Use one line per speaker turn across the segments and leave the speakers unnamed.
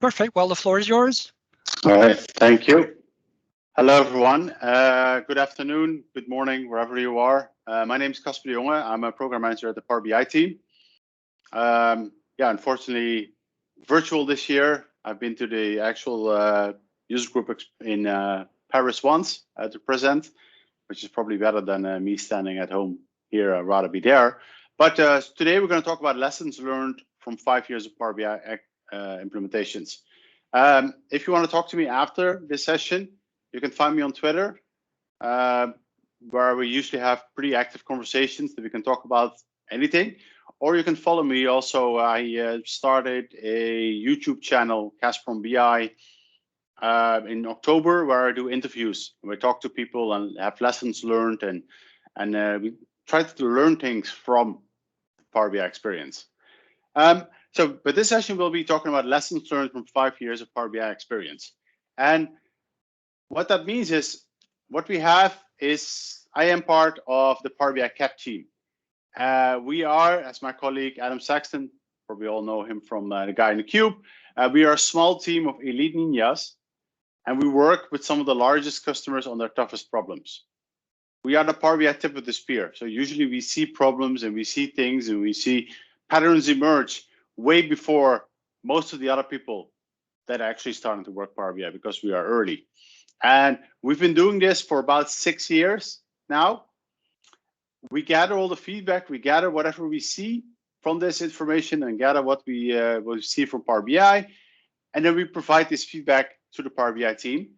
Perfect. Well, the floor is yours.
All right. Thank you. Hello, everyone. Good afternoon, good morning, wherever you are. My name is Casper de Jonge. I'm a program manager at the Power BI team. Unfortunately, virtual this year. I've been to the actual user group in Paris once to present, which is probably better than me standing at home here. I'd rather be there. But today we're going to talk about lessons learned from 5 years of Power BI implementations. If you want to talk to me after this session, you can find me on Twitter, where we usually have pretty active conversations that we can talk about anything. Or you can follow me also. I started a YouTube channel, Casper BI, in October, where I do interviews. We talk to people and have lessons learned, and we try to learn things from Power BI experience. But this session we'll be talking about lessons learned from 5 years of Power BI experience. And what that means is, what we have is, I am part of the Power BI CAP team. We are, as my colleague Adam Saxton, probably all know him from the guy in the cube, we are a small team of elite ninjas, and we work with some of the largest customers on their toughest problems. We are the Power BI tip of the spear. So usually we see problems and we see things and we see patterns emerge way before most of the other people that are actually starting to work Power BI, because we are early. And we've been doing this for about 6 years now. We gather all the feedback, we gather whatever we see from this information and gather what we see from Power BI. And then we provide this feedback to the Power BI team.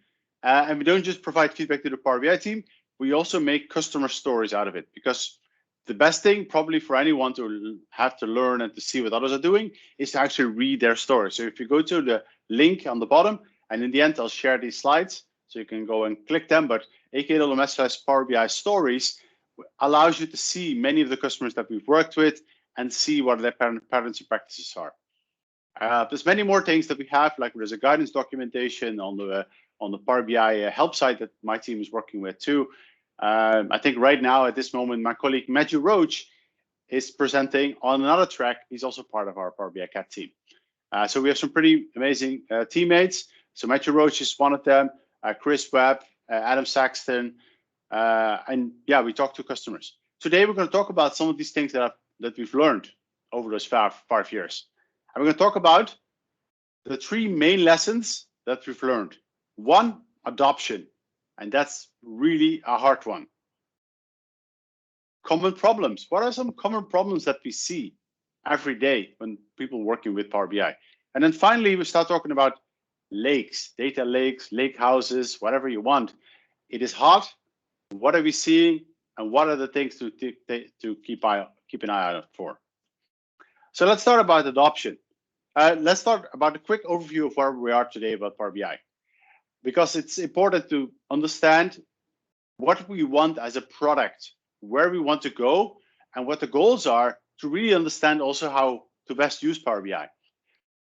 And we don't just provide feedback to the Power BI team, we also make customer stories out of it, because the best thing probably for anyone to have to learn and to see what others are doing is to actually read their story. So if you go to the link on the bottom, and in the end, I'll share these slides, so you can go and click them, but aka.ms/Power BI stories allows you to see many of the customers that we've worked with and see what their patterns and practices are. There's many more things that we have, like there's a guidance documentation on the Power BI help site that my team is working with too. I think right now at this moment, my colleague Matthew Roach is presenting on another track. He's also part of our Power BI CAP team. So we have some pretty amazing teammates. So Matthew Roach is one of them, Chris Webb, Adam Saxton, and yeah, we talk to customers. Today we're going to talk about some of these things that we've learned over those 5 years. And we're going to talk about the 3 main lessons that we've learned. 1, adoption, and that's really a hard one. Common problems. What are some common problems that we see every day when people working with Power BI? And then finally, we start talking about lakes, data lakes, lake houses, whatever you want. It is hot. What are we seeing, and what are the things to keep an eye out for? So let's start about adoption. Let's start about a quick overview of where we are today about Power BI, because it's important to understand what we want as a product, where we want to go, and what the goals are, to really understand also how to best use Power BI.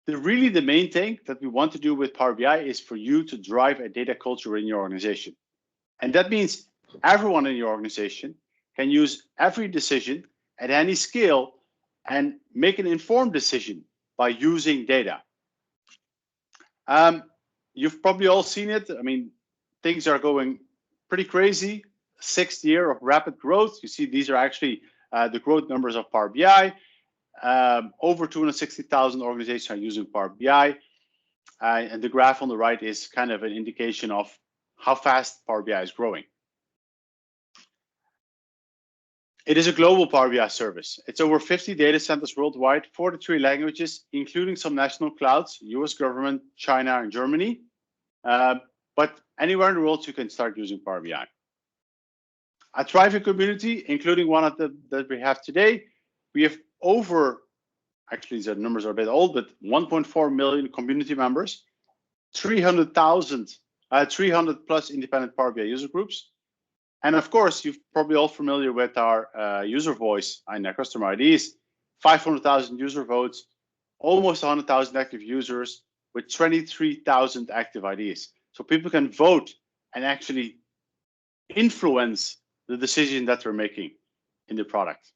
The main thing that we want to do with Power BI is for you to drive a data culture in your organization. And that means everyone in your organization can use every decision at any scale and make an informed decision by using data. You've probably all seen it. I mean, things are going pretty crazy. 6th year of rapid growth. You see, these are actually the growth numbers of Power BI. Over 260,000 organizations are using Power BI. And the graph on the right is kind of an indication of how fast Power BI is growing. It is a global Power BI service. It's over 50 data centers worldwide, 43 languages, including some national clouds, US government, China, and Germany. But anywhere in the world, you can start using Power BI. A thriving community, including one of that we have today. We have over, actually the numbers are a bit old, but 1.4 million community members, 300 plus independent Power BI user groups. And of course, you're probably all familiar with our user voice and our customer IDs, 500,000 user votes, almost 100,000 active users with 23,000 active IDs. So people can vote and actually influence the decision that we're making in the product.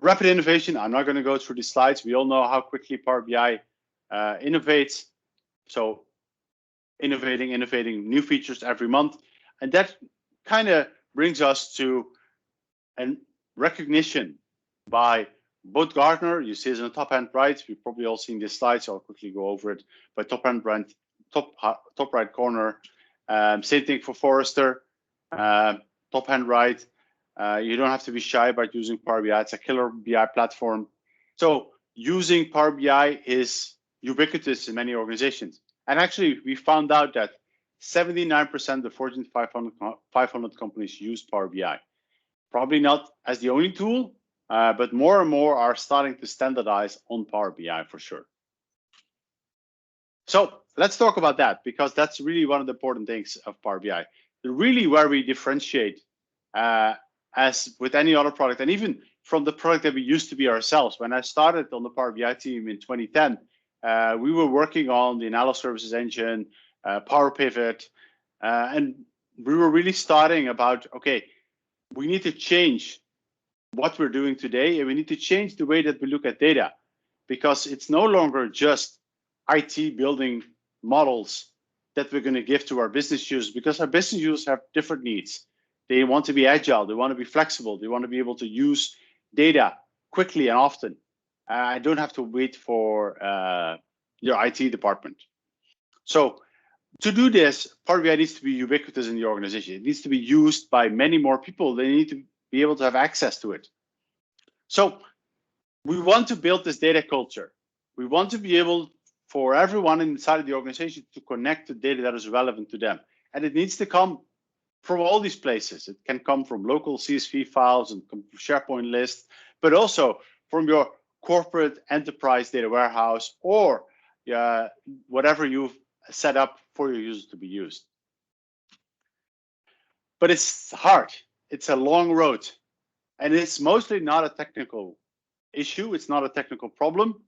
Rapid innovation, I'm not going to go through the slides. We all know how quickly Power BI innovates. So innovating new features every month. And that kind of brings us to a recognition by both Gartner, you see it in the top hand right, we've probably all seen this slide, so I'll quickly go over it, but top right corner, same thing for Forrester, top hand right, you don't have to be shy about using Power BI, it's a killer BI platform. So using Power BI is ubiquitous in many organizations. And actually, we found out that 79% of Fortune 500 companies use Power BI. Probably not as the only tool, but more and more are starting to standardize on Power BI for sure. So let's talk about that, because that's really one of the important things of Power BI. Really where we differentiate as with any other product, and even from the product that we used to be ourselves. When I started on the Power BI team in 2010, we were working on the Analyst Services Engine, Power Pivot, and we were really starting about, okay, we need to change what we're doing today, and we need to change the way that we look at data, because it's no longer just IT building models that we're going to give to our business users, because our business users have different needs. They want to be agile, they want to be flexible, they want to be able to use data quickly and often. I don't have to wait for your IT department. So to do this, Power BI needs to be ubiquitous in the organization. It needs to be used by many more people. They need to be able to have access to it. So we want to build this data culture. We want to be able for everyone inside of the organization to connect to data that is relevant to them. And it needs to come from all these places. It can come from local CSV files and SharePoint lists, but also from your corporate enterprise data warehouse or whatever you've set up for your users to be used. But it's hard. It's a long road. And it's mostly not a technical issue. It's not a technical problem.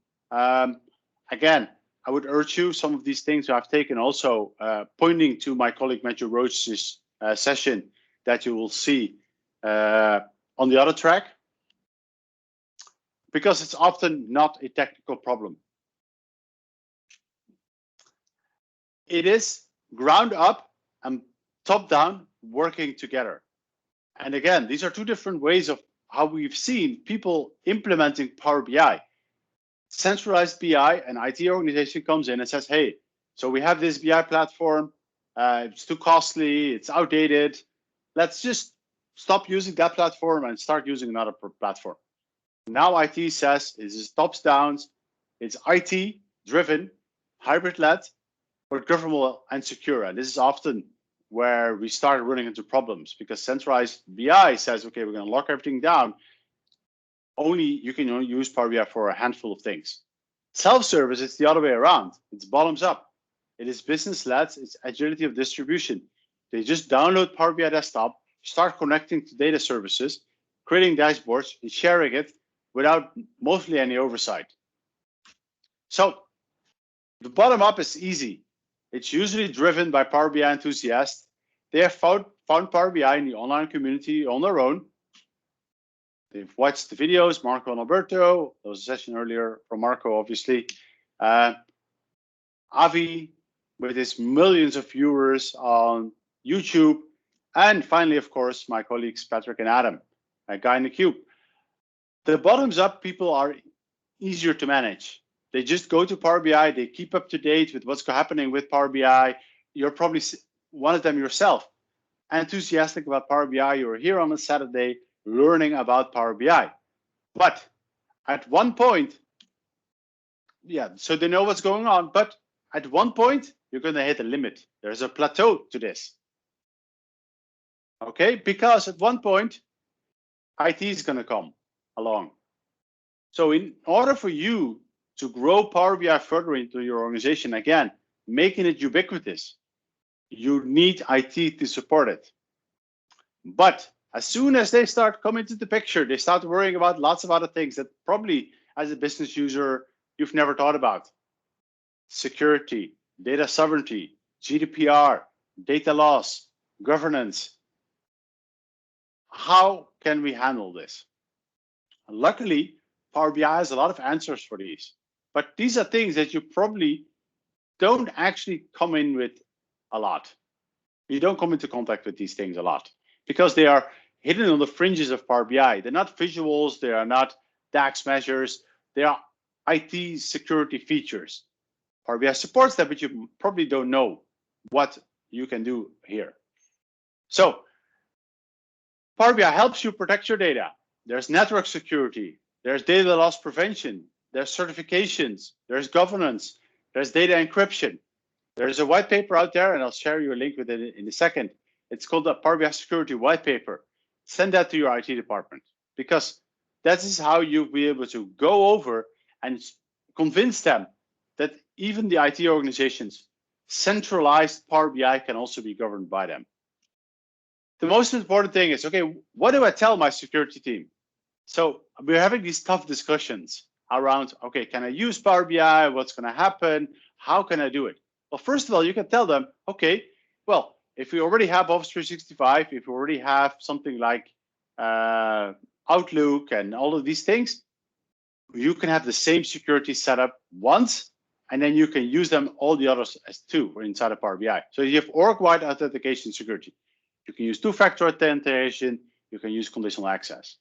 Again, I would urge you, some of these things I've taken also pointing to my colleague Matthew Roach's session that you will see on the other track, because it's often not a technical problem. It is ground up and top down working together. And again, these are two different ways of how we've seen people implementing Power BI. Centralized BI, an IT organization comes in and says, hey, so we have this BI platform, it's too costly, it's outdated. Let's just stop using that platform and start using another platform. Now IT says it's tops downs, it's IT driven, hybrid led, but governable and secure. And this is often where we start running into problems, because centralized BI says, okay, we're going to lock everything down. You can only use Power BI for a handful of things. Self-service, it's the other way around. It's bottoms up. It is business-led. It's agility of distribution. They just download Power BI Desktop, start connecting to data services, creating dashboards, and sharing it without mostly any oversight. So the bottom up is easy. It's usually driven by Power BI enthusiasts. They have found Power BI in the online community on their own. They've watched the videos, Marco and Alberto. There was a session earlier from Marco, obviously. Avi, with his millions of viewers on YouTube. And finally, of course, my colleagues, Patrick and Adam, a guy in the cube. The bottoms up people are easier to manage. They just go to Power BI, they keep up to date with what's happening with Power BI. You're probably one of them yourself, enthusiastic about Power BI. You're here on a Saturday learning about Power BI. But at one point, so they know what's going on, but at one point, you're going to hit a limit. There's a plateau to this. Okay, because at one point, IT is going to come along. So in order for you to grow Power BI further into your organization, again, making it ubiquitous, you need IT to support it. But as soon as they start coming to the picture, they start worrying about lots of other things that probably as a business user, you've never thought about. Security, data sovereignty, GDPR, data loss, governance. How can we handle this? Luckily, Power BI has a lot of answers for these, but these are things that you probably don't actually come in with a lot. You don't come into contact with these things a lot because they are hidden on the fringes of Power BI. They're not visuals, they are not DAX measures, they are IT security features. Power BI supports that, but you probably don't know what you can do here. So Power BI helps you protect your data. There's network security, there's data loss prevention, there's certifications, there's governance, there's data encryption. There's a white paper out there, and I'll share you a link with it in a second. It's called the Power BI Security White Paper. Send that to your IT department, because that is how you'll be able to go over and convince them that even the IT organizations, centralized Power BI can also be governed by them. The most important thing is, okay, what do I tell my security team? So we're having these tough discussions around, okay, can I use Power BI? What's going to happen? How can I do it? Well, first of all, you can tell them, okay, well, if we already have Office 365, if we already have something like Outlook and all of these things, you can have the same security setup once, and then you can use them all the others as two inside of Power BI. So you have org-wide authentication security. You can use two-factor authentication. You can use conditional access.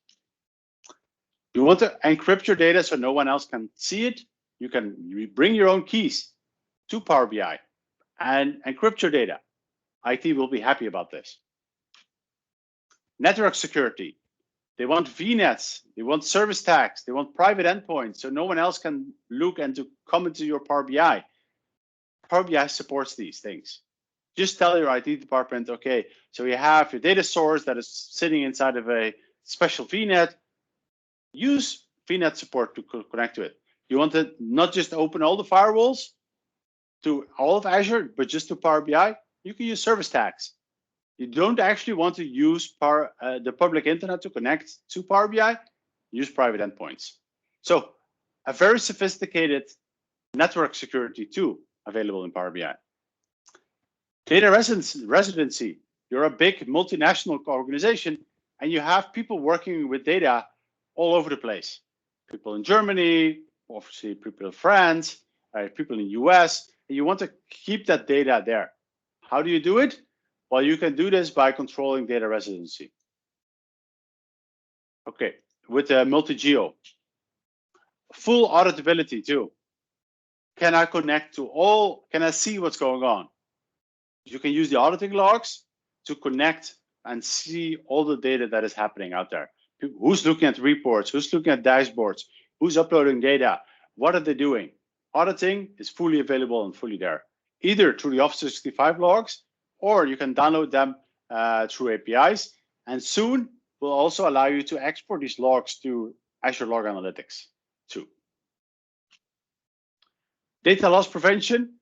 You want to encrypt your data so no one else can see it. You can bring your own keys to Power BI and encrypt your data. IT will be happy about this. Network security. They want VNets, they want service tags, they want private endpoints, so no one else can look and to come into your Power BI. Power BI supports these things. Just tell your IT department, okay, so you have your data source that is sitting inside of a special VNet. Use VNet support to connect to it. You want to not just open all the firewalls to all of Azure, but just to Power BI, you can use service tags. You don't actually want to use the public internet to connect to Power BI, use private endpoints. So a very sophisticated network security tool available in Power BI. Data residency. You're a big multinational organization and you have people working with data all over the place. People in Germany, obviously people in France, people in the US, and you want to keep that data there. How do you do it? Well, you can do this by controlling data residency. Okay, with multi-geo. Full auditability too. Can I connect to all? Can I see what's going on? You can use the auditing logs to connect and see all the data that is happening out there. Who's looking at reports? Who's looking at dashboards? Who's uploading data? What are they doing? Auditing is fully available and fully there, either through the Office 365 logs, or you can download them through APIs. And soon will also allow you to export these logs to Azure Log Analytics too. Data loss prevention.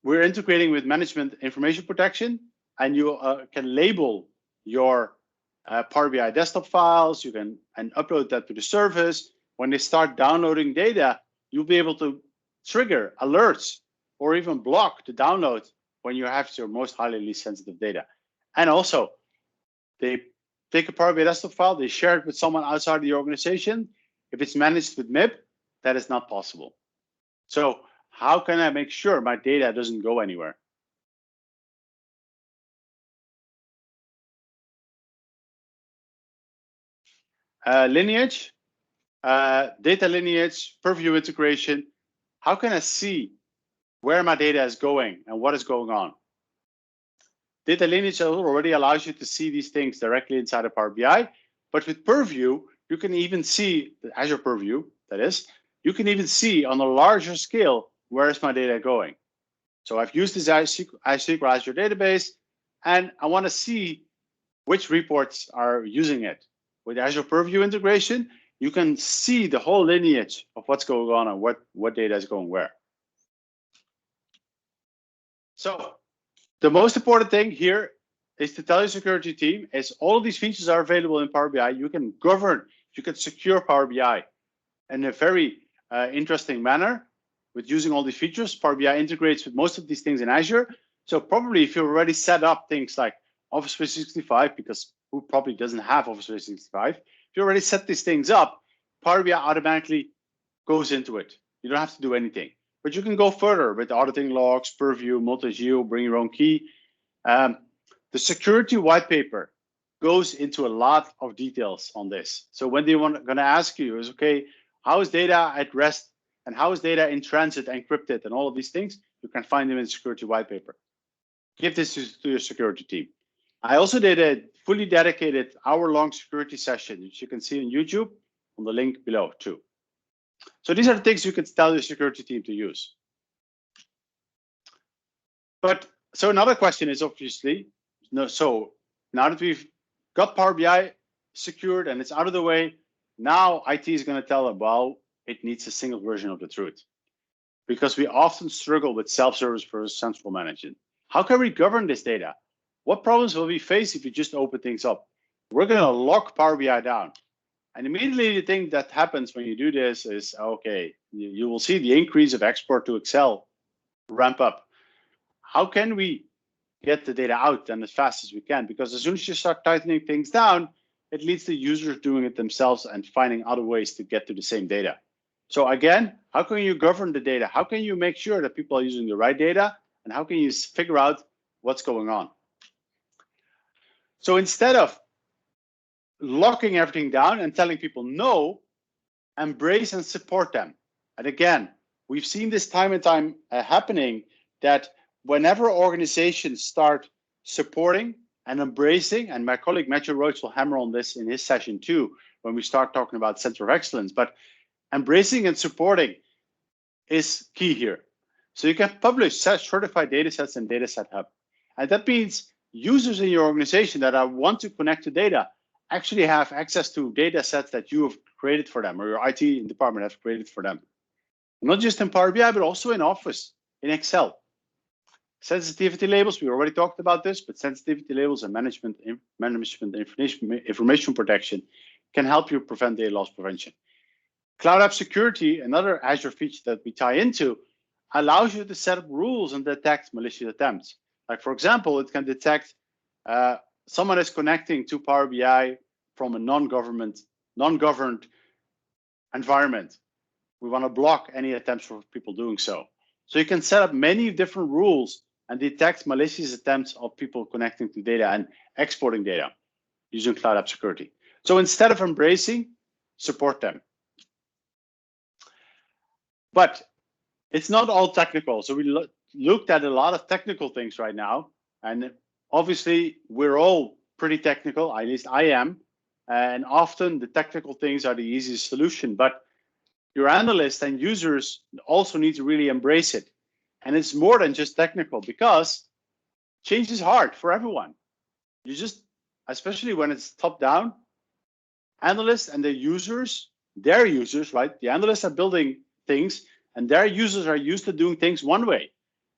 We're integrating with management information protection, and you can label your Power BI desktop files. You can upload that to the service. When they start downloading data, you'll be able to trigger alerts or even block the download when you have your most highly sensitive data. And also, they take a Power BI desktop file, they share it with someone outside the organization. If it's managed with MIB, that is not possible. So how can I make sure my data doesn't go anywhere? Lineage, data lineage, purview integration. How can I see where my data is going and what is going on? Data lineage already allows you to see these things directly inside of Power BI, but with Purview, you can even see, the Azure Purview, that is, you can even see on a larger scale, where is my data going? So I've used this SQL Azure database, and I want to see which reports are using it. With Azure Purview integration, you can see the whole lineage of what's going on and what data is going where. So the most important thing here is to tell your security team is all of these features are available in Power BI. You can govern, you can secure Power BI in a very interesting manner with using all these features. Power BI integrates with most of these things in Azure. So probably if you already set up things like Office 365, because who probably doesn't have Office 365, If you already set these things up, Power BI automatically goes into it. You don't have to do anything. But you can go further with auditing logs, purview, multi-geo, bring your own key. The security white paper goes into a lot of details on this. So when they going to ask you is, okay, how is data at rest and how is data in transit encrypted and all of these things, you can find them in the security white paper. Give this to your security team. I also did a fully dedicated hour-long security session, which you can see on YouTube on the link below too. So these are the things you can tell your security team to use. But so another question is obviously, so now that we've got Power BI secured and it's out of the way, now IT is going to tell them, well, it needs a single version of the truth. Because we often struggle with self-service versus central management. How can we govern this data? What problems will we face if we just open things up? We're going to lock Power BI down. And immediately the thing that happens when you do this is, okay, you will see the increase of export to Excel ramp up. How can we get the data out then as fast as we can? Because as soon as you start tightening things down, it leads to users doing it themselves and finding other ways to get to the same data. So again, how can you govern the data? How can you make sure that people are using the right data? And how can you figure out what's going on? So instead of locking everything down and telling people no, embrace and support them. And again, we've seen this time and time happening that whenever organizations start supporting and embracing, and my colleague Matthew Roach will hammer on this in his session too, when we start talking about Center of Excellence, but embracing and supporting is key here. So you can publish certified data sets in Dataset Hub. And that means users in your organization that want to connect to data actually have access to data sets that you have created for them or your IT department has created for them. Not just in Power BI, but also in Office, in Excel. Sensitivity labels, we already talked about this, but sensitivity labels and management information protection can help you prevent data loss prevention. Cloud App Security, another Azure feature that we tie into, allows you to set up rules and detect malicious attempts. Like for example, it can detect someone is connecting to Power BI from a non-governed environment. We want to block any attempts for people doing so. So you can set up many different rules and detect malicious attempts of people connecting to data and exporting data using Cloud App Security. So instead of embracing, support them. But it's not all technical. So we looked at a lot of technical things right now. And obviously, we're all pretty technical, at least I am. And often the technical things are the easiest solution. But your analysts and users also need to really embrace it. And it's more than just technical because change is hard for everyone. You just, especially when it's top down, analysts and their users, right? The analysts are building things and their users are used to doing things one way.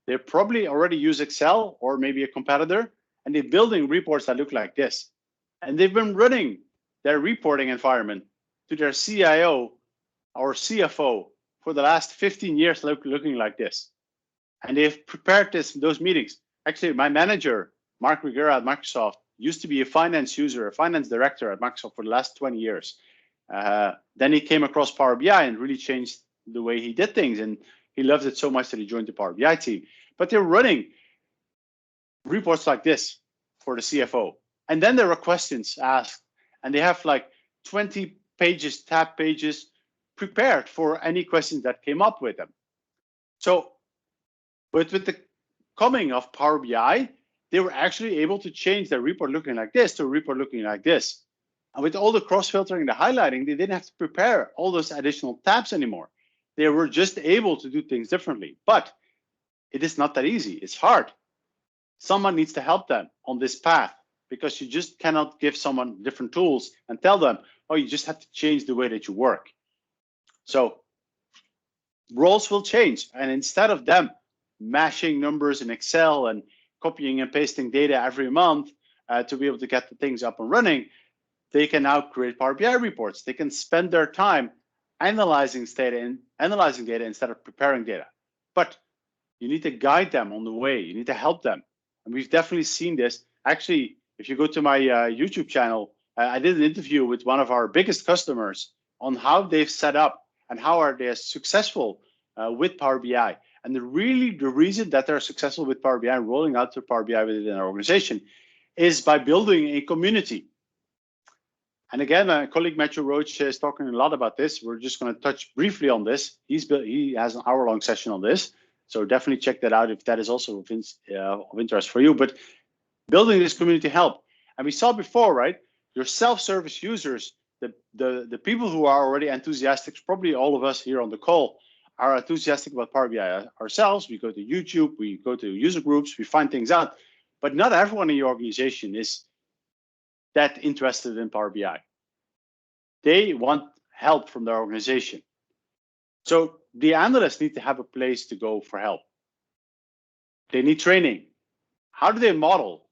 They probably already use Excel or maybe a competitor, and they're building reports that look like this. And they've been running their reporting environment to their CIO or CFO for the last 15 years looking like this. And they've prepared those meetings. Actually, my manager, Mark Riguera at Microsoft, used to be a finance user, a finance director at Microsoft for the last 20 years. Then he came across Power BI and really changed the way he did things. And he loved it so much that he joined the Power BI team. But they're running reports like this for the CFO. And then there are questions asked. And they have like 20 pages, tab pages prepared for any questions that came up with them. So, but with the coming of Power BI, they were actually able to change their report looking like this to a report looking like this. And with all the cross-filtering, the highlighting, they didn't have to prepare all those additional tabs anymore. They were just able to do things differently. But it is not that easy. It's hard. Someone needs to help them on this path because you just cannot give someone different tools and tell them, oh, you just have to change the way that you work. So roles will change. And instead of them mashing numbers in Excel and copying and pasting data every month to be able to get the things up and running, they can now create Power BI reports. They can spend their time analyzing data instead of preparing data. But you need to guide them on the way. You need to help them. And we've definitely seen this. Actually, if you go to my YouTube channel, I did an interview with one of our biggest customers on how they've set up and how are they successful with Power BI. And the reason that they're successful with Power BI and rolling out to Power BI within our organization is by building a community. And again, my colleague Matthew Roach is talking a lot about this. We're just going to touch briefly on this. He has an hour-long session on this, so definitely check that out if that is also of interest for you. But building this community help, and we saw before, right? Your self-service users, the people who are already enthusiastic, probably all of us here on the call, are enthusiastic about Power BI ourselves. We go to YouTube, we go to user groups, we find things out, but not everyone in your organization is that interested in Power BI. They want help from their organization. So the analysts need to have a place to go for help. They need training. How do they model?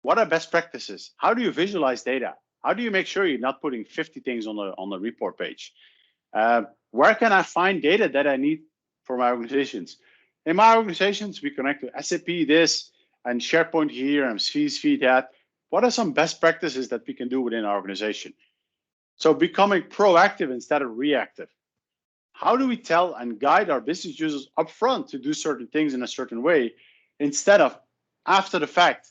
What are best practices? How do you visualize data? How do you make sure you're not putting 50 things on the report page? Where can I find data that I need for my organizations? In my organizations, we connect to SAP this and SharePoint here and feed that. What are some best practices that we can do within our organization? So becoming proactive instead of reactive. How do we tell and guide our business users upfront to do certain things in a certain way instead of after the fact?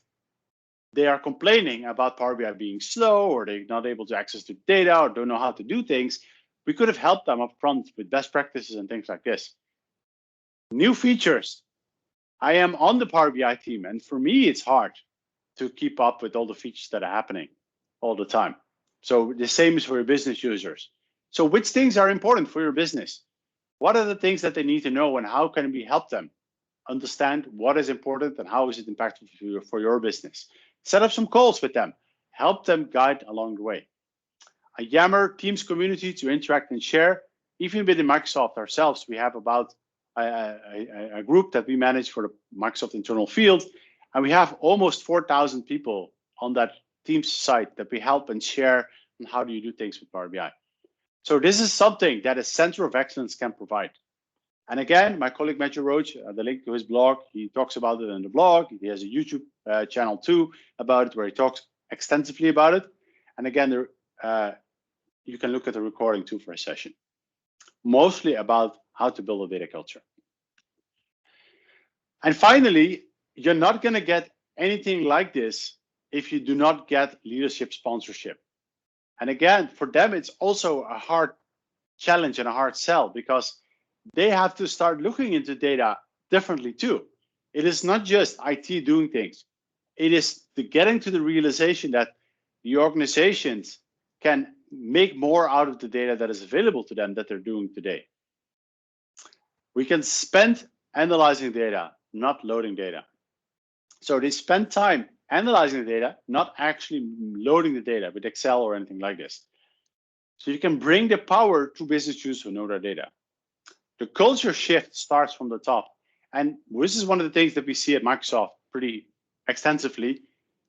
They are complaining about Power BI being slow, or they're not able to access the data, or don't know how to do things. We could have helped them up front with best practices and things like this. New features. I am on the Power BI team, and for me, it's hard to keep up with all the features that are happening all the time. So the same is for your business users. So which things are important for your business? What are the things that they need to know, and how can we help them understand what is important and how is it impactful for your business? Set up some calls with them, help them guide along the way. A Yammer Teams community to interact and share. Even within Microsoft ourselves, we have about a group that we manage for the Microsoft internal field, and we have almost 4,000 people on that Teams site that we help and share on how do you do things with Power BI. So this is something that a center of excellence can provide. And again, my colleague Matthew Roach, the link to his blog, he talks about it in the blog. He has a YouTube channel too about it, where he talks extensively about it. And again, you can look at the recording too for a session, mostly about how to build a data culture. And finally, you're not going to get anything like this if you do not get leadership sponsorship. And again, for them, it's also a hard challenge and a hard sell, because they have to start looking into data differently too. It is not just IT doing things. It is getting to the realization that the organizations can make more out of the data that is available to them that they're doing today. We can spend analyzing data, not loading data. So they spend time analyzing the data, not actually loading the data with Excel or anything like this. So you can bring the power to business users who know their data. The culture shift starts from the top. And this is one of the things that we see at Microsoft pretty extensively.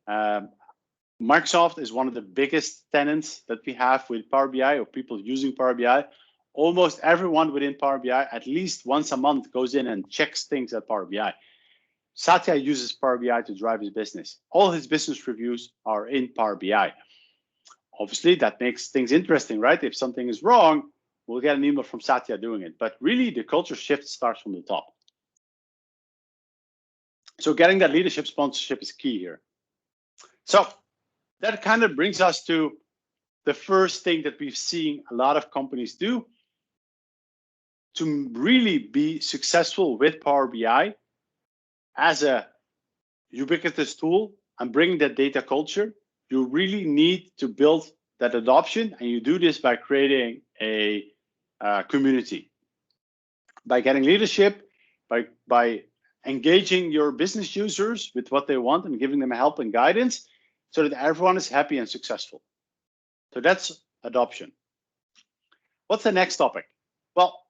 Microsoft is one of the biggest tenants that we have with Power BI, or people using Power BI. Almost everyone within Power BI, at least once a month, goes in and checks things at Power BI. Satya uses Power BI to drive his business. All his business reviews are in Power BI. Obviously, that makes things interesting, right? If something is wrong, we'll get an email from Satya doing it. But really, the culture shift starts from the top. So getting that leadership sponsorship is key here. So that kind of brings us to the first thing that we've seen a lot of companies do to really be successful with Power BI as a ubiquitous tool and bring that data culture. You really need to build that adoption, and you do this by creating a community, by getting leadership, by engaging your business users with what they want and giving them help and guidance so that everyone is happy and successful. So that's adoption. What's the next topic? Well,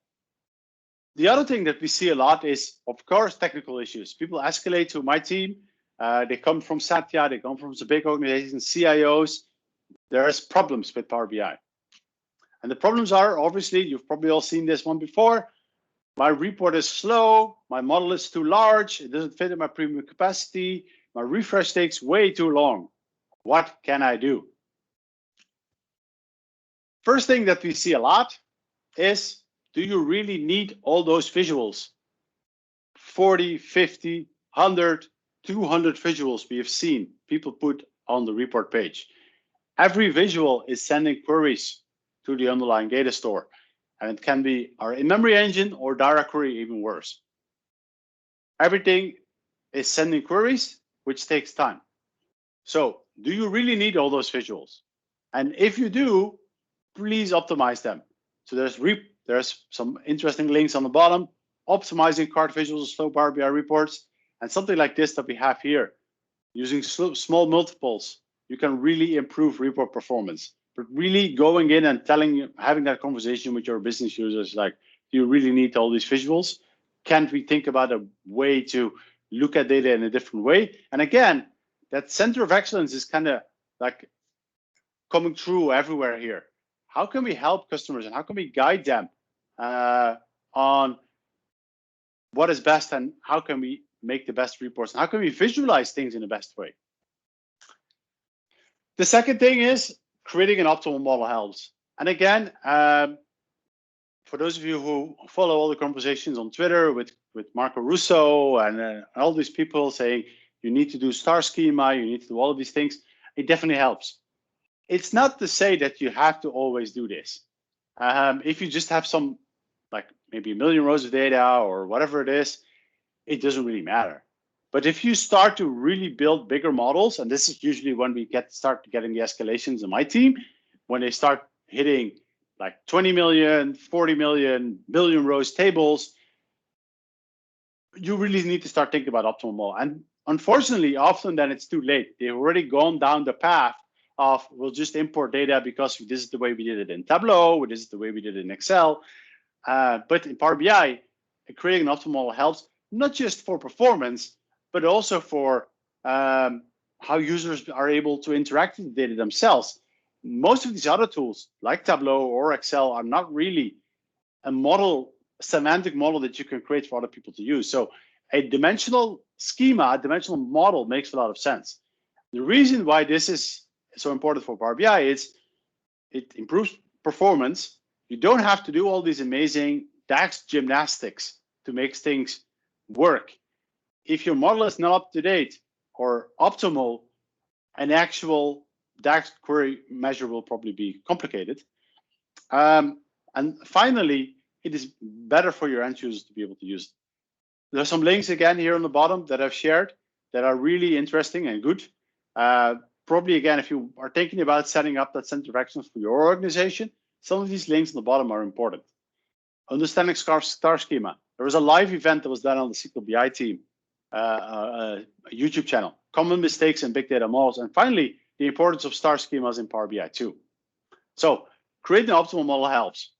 the other thing that we see a lot is, of course, technical issues. People escalate to my team. They come from Satya, they come from the big organizations, CIOs. There's problems with Power BI. And the problems are, obviously, you've probably all seen this one before. My report is slow, my model is too large, it doesn't fit in my premium capacity, my refresh takes way too long. What can I do? First thing that we see a lot is, do you really need all those visuals? 40, 50, 100, 200 visuals we have seen people put on the report page. Every visual is sending queries to the underlying data store, and it can be our in-memory engine or direct query, even worse. Everything is sending queries, which takes time. So do you really need all those visuals? And if you do, please optimize them. So there's some interesting links on the bottom, optimizing card visuals, slow Power BI reports, and something like this that we have here. Using small multiples, you can really improve report performance. But really going in and having that conversation with your business users, like, do you really need all these visuals? Can't we think about a way to look at data in a different way? And again, that center of excellence is kind of like coming through everywhere here. How can we help customers and how can we guide them on what is best and how can we make the best reports and how can we visualize things in the best way? The second thing is creating an optimal model helps. And again, for those of you who follow all the conversations on Twitter with Marco Russo and all these people saying you need to do star schema, you need to do all of these things, it definitely helps. It's not to say that you have to always do this. If you just have some, like maybe 1 million rows of data or whatever it is, it doesn't really matter. But if you start to really build bigger models, and this is usually when we start getting the escalations in my team, when they start hitting like 20 million, 40 million rows tables, you really need to start thinking about optimal model. And unfortunately, often then it's too late. They've already gone down the path of we'll just import data because this is the way we did it in Tableau, this is the way we did it in Excel. But in Power BI, creating an optimal model helps not just for performance, but also for how users are able to interact with the data themselves. Most of these other tools, like Tableau or Excel, are not really a model, semantic model that you can create for other people to use. So a dimensional schema, a dimensional model makes a lot of sense. The reason why this is so important for Power BI is it improves performance. You don't have to do all these amazing DAX gymnastics to make things work. If your model is not up to date or optimal, an actual DAX query measure will probably be complicated. And finally, it is better for your end users to be able to use it. There are some links again here on the bottom that I've shared that are really interesting and good. Probably again, if you are thinking about setting up that center of excellence for your organization, some of these links on the bottom are important. Understanding star schema. There was a live event that was done on the SQL BI team, a YouTube channel. Common mistakes in big data models. And finally, the importance of star schemas in Power BI too. So creating an optimal model helps.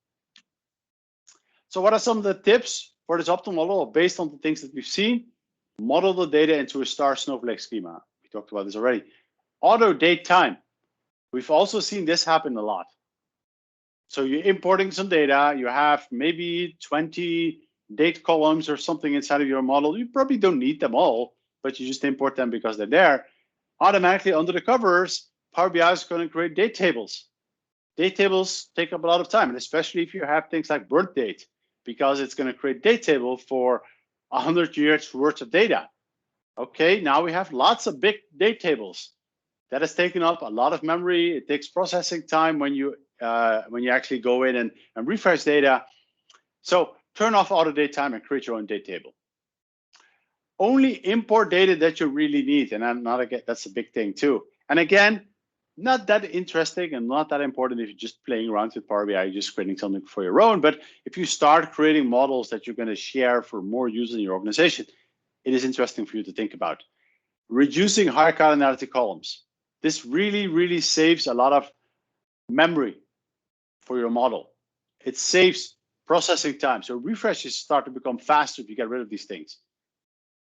So what are some of the tips for this optimal model based on the things that we've seen? Model the data into a star snowflake schema. We talked about this already. Auto date time. We've also seen this happen a lot. So you're importing some data, you have maybe 20 date columns or something inside of your model. You probably don't need them all, but you just import them because they're there. Automatically under the covers, Power BI is going to create date tables. Date tables take up a lot of time, and especially if you have things like birth date, because it's going to create date table for 100 years worth of data. Okay, now we have lots of big date tables. That has taken up a lot of memory. It takes processing time when you actually go in and refresh data. So turn off auto date time and create your own date table. Only import data that you really need, and I'm not again, that's a big thing too. And again, not that interesting and not that important if you're just playing around with Power BI, you're just creating something for your own. But if you start creating models that you're going to share for more users in your organization, it is interesting for you to think about. Reducing high cardinality columns. This really, really saves a lot of memory for your model. It saves processing time. So refreshes start to become faster if you get rid of these things.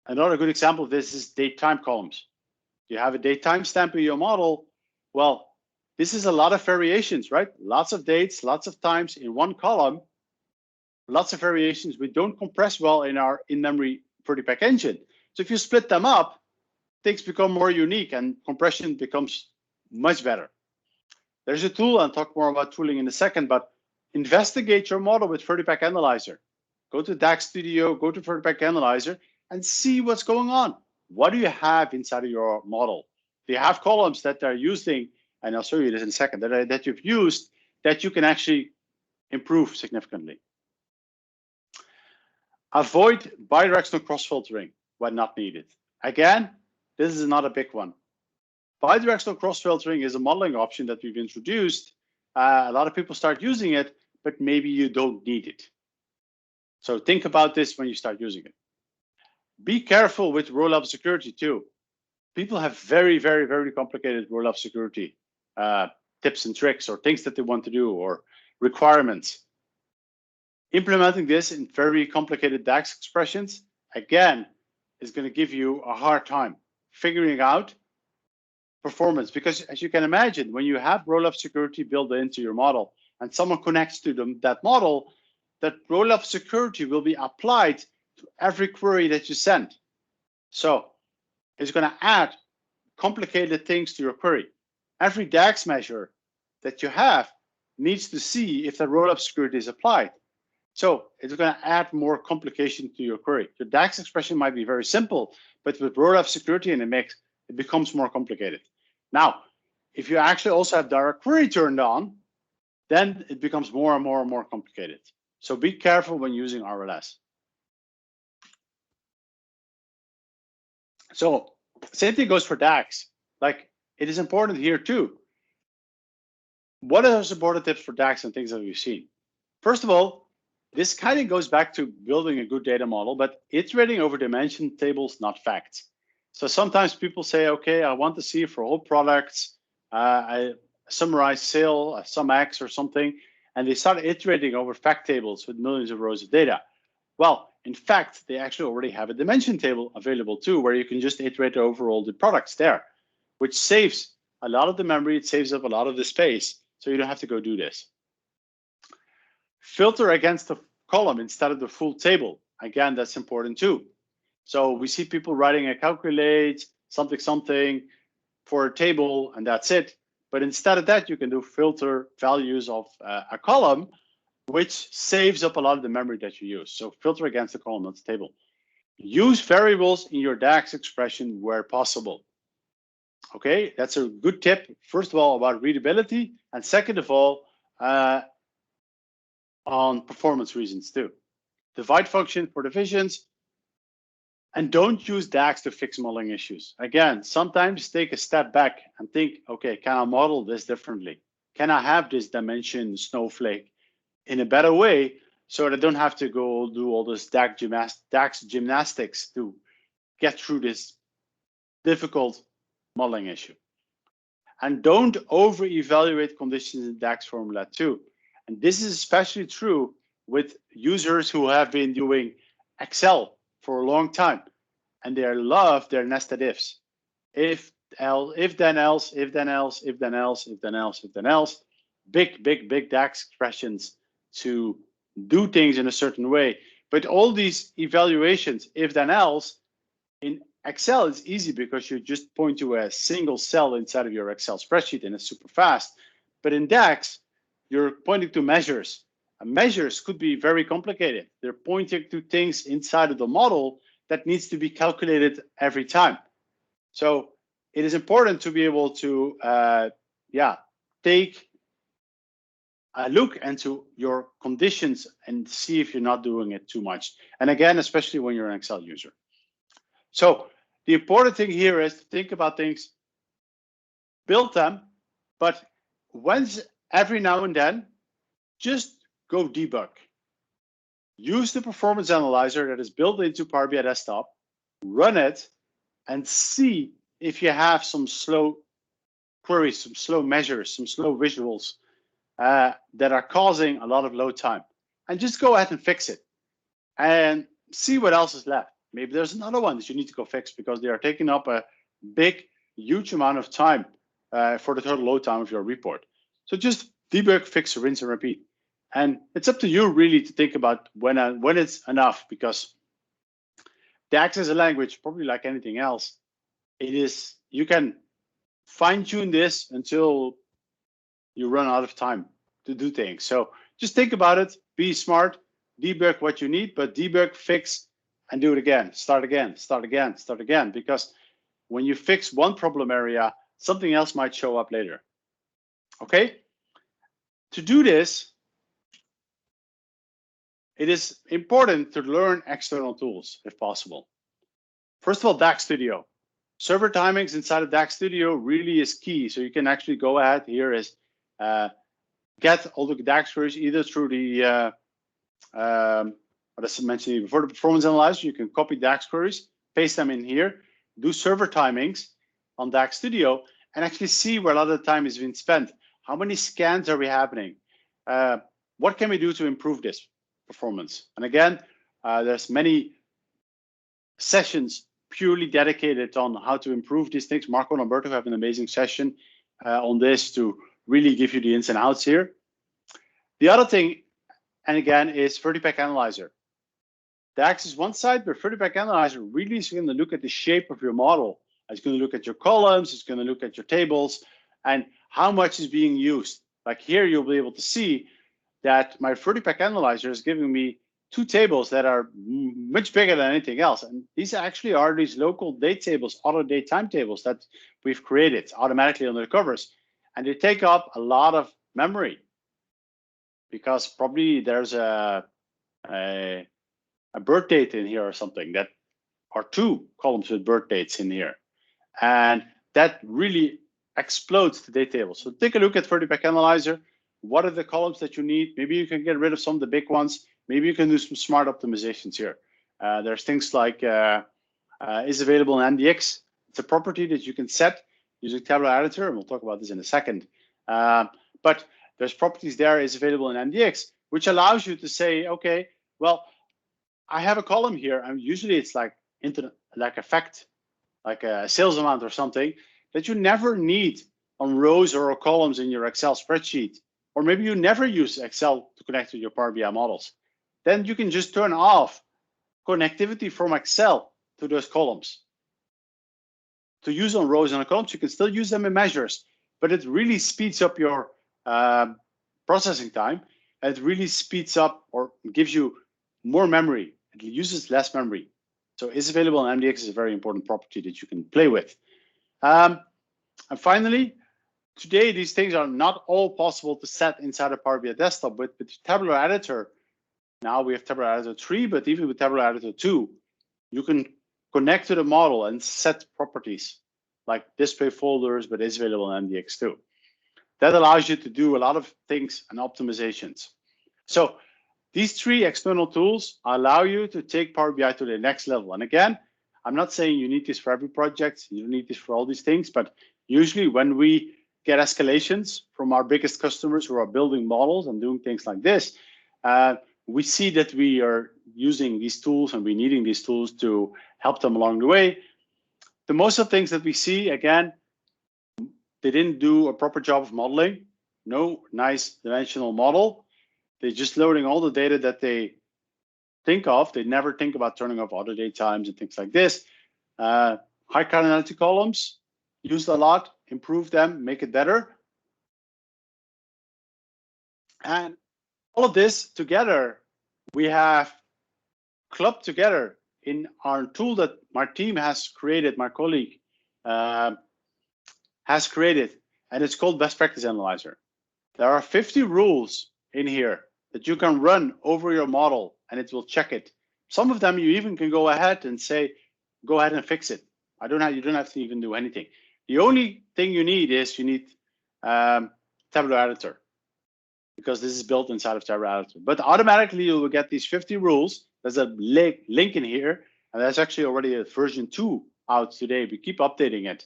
Another good example of this is date time columns. You have a date time stamp in your model. Well, this is a lot of variations, right? Lots of dates, lots of times in one column, lots of variations. We don't compress well in our in-memory PrettyPack engine. So if you split them up, things become more unique and compression becomes much better. There's a tool, I'll talk more about tooling in a second, but investigate your model with 30-pack Analyzer. Go to DAX Studio, go to 30-pack Analyzer, and see what's going on. What do you have inside of your model? Do you have columns that they're using, and I'll show you this in a second, that you've used that you can actually improve significantly? Avoid bidirectional cross-filtering when not needed. Again, this is not a big one. Bidirectional cross-filtering is a modeling option that we've introduced. A lot of people start using it, but maybe you don't need it. So think about this when you start using it. Be careful with roll-up security too. People have very, very, very complicated roll-up security tips and tricks or things that they want to do or requirements. Implementing this in very complicated DAX expressions, again, is going to give you a hard time figuring out performance, because as you can imagine, when you have roll-up security built into your model and someone connects to that model, that roll-up security will be applied to every query that you send. So it's going to add complicated things to your query. Every DAX measure that you have needs to see if the roll-up security is applied. So it's going to add more complication to your query. Your DAX expression might be very simple, but with roll-up security in the mix, it becomes more complicated. Now, if you actually also have direct query turned on, then it becomes more and more and more complicated. So be careful when using RLS. So same thing goes for DAX. Like, it is important here too. What are some important tips for DAX and things that we've seen? First of all, this kind of goes back to building a good data model, but iterating over dimension tables, not facts. So sometimes people say, okay, I want to see for all products, I summarize sale, sum X or something, and they start iterating over fact tables with millions of rows of data. Well, in fact, they actually already have a dimension table available too, where you can just iterate over all the products there, which saves a lot of the memory, it saves up a lot of the space, so you don't have to go do this. Filter against the column instead of the full table. Again, that's important too. So we see people writing a calculate something for a table and that's it. But instead of that, you can do filter values of a column, which saves up a lot of the memory that you use. So filter against the column, not the table. Use variables in your DAX expression where possible. Okay, that's a good tip. First of all, about readability, and second of all, on performance reasons too. Divide function for divisions, and don't use DAX to fix modeling issues. Again, sometimes take a step back and think, okay, can I model this differently? Can I have this dimension snowflake in a better way so that I don't have to go do all this DAX gymnastics to get through this difficult modeling issue? And don't over-evaluate conditions in DAX formula too. And this is especially true with users who have been doing Excel for a long time, and they love their nested ifs. If then else, if then else, if then else, if then else, if then else. Big DAX expressions to do things in a certain way. But all these evaluations, if then else, in Excel is easy because you just point to a single cell inside of your Excel spreadsheet and it's super fast. But in DAX, you're pointing to measures. And measures could be very complicated. They're pointing to things inside of the model that needs to be calculated every time. So it is important to be able to take a look into your conditions and see if you're not doing it too much. And again, especially when you're an Excel user. So the important thing here is to think about things, build them, but every now and then, just go debug. Use the performance analyzer that is built into Power BI Desktop, run it, and see if you have some slow queries, some slow measures, some slow visuals that are causing a lot of load time. And just go ahead and fix it and see what else is left. Maybe there's another one that you need to go fix because they are taking up a huge amount of time for the total load time of your report. So just debug, fix, rinse, and repeat. And it's up to you really to think about when it's enough, because DAX is a language, probably like anything else. You can fine tune this until you run out of time to do things. So just think about it, be smart, debug what you need, but debug, fix, and do it again. Start again, start again, start again. Because when you fix one problem area, something else might show up later. Okay? To do this, it is important to learn external tools if possible. First of all, DAX Studio. Server timings inside of DAX Studio really is key. So you can actually go ahead here is get all the DAX queries either through the what I mentioned before, the performance analyzer. You can copy DAX queries, paste them in here, do server timings on DAX Studio, and actually see where a lot of the time is being spent. How many scans are we happening? What can we do to improve this performance? And again, there's many sessions purely dedicated on how to improve these things. Marco and Alberto have an amazing session on this to really give you the ins and outs here. The other thing, and again, is 30-pack analyzer. DAX is one side, but 30-pack analyzer really is going to look at the shape of your model. It's going to look at your columns, it's going to look at your tables, and how much is being used. Like here, you'll be able to see that my 30-pack analyzer is giving me two tables that are much bigger than anything else. And these actually are these local date tables, auto date time tables that we've created automatically under the covers. And they take up a lot of memory because probably there's a birth date in here or something, that are two columns with birth dates in here. And that really explodes the date table. So take a look at 30-pack analyzer. What are the columns that you need? Maybe you can get rid of some of the big ones. Maybe you can do some smart optimizations here. There's things like is available in MDX. It's a property that you can set using Tabular Editor, and we'll talk about this in a second. But there's properties there is available in MDX, which allows you to say, okay, well, I have a column here, and usually it's like effect, like a sales amount or something that you never need on rows or columns in your Excel spreadsheet. Or maybe you never use Excel to connect to your Power BI models. Then you can just turn off connectivity from Excel to those columns. To use on rows and on columns, you can still use them in measures, but it really speeds up your processing time. And it really speeds up or gives you more memory. It uses less memory. So it's available in MDX is a very important property that you can play with. And finally, today, these things are not all possible to set inside a Power BI desktop, but with Tabular Editor, now we have Tabular Editor 3, but even with Tabular Editor 2, you can connect to the model and set properties like display folders, but it's available in MDX too. That allows you to do a lot of things and optimizations. So these three external tools allow you to take Power BI to the next level. And again, I'm not saying you need this for every project, you need this for all these things, but usually when we get escalations from our biggest customers who are building models and doing things like this, we see that we are using these tools and we're needing these tools to help them along the way. The most of the things that we see, again, they didn't do a proper job of modeling. No nice dimensional model. They're just loading all the data that they think of. They never think about turning off auto date times and things like this. High cardinality columns, used a lot, improve them, make it better. And all of this together, we have clubbed together in our tool that my team has created, my colleague has created, and it's called Best Practice Analyzer. There are 50 rules in here that you can run over your model and it will check it. Some of them you even can go ahead and say, go ahead and fix it. You don't have to even do anything. The only thing you need is you need Tabular Editor, because this is built inside of Tabular Editor. But automatically you will get these 50 rules. There's a link in here, and there's actually already a version 2 out today. We keep updating it.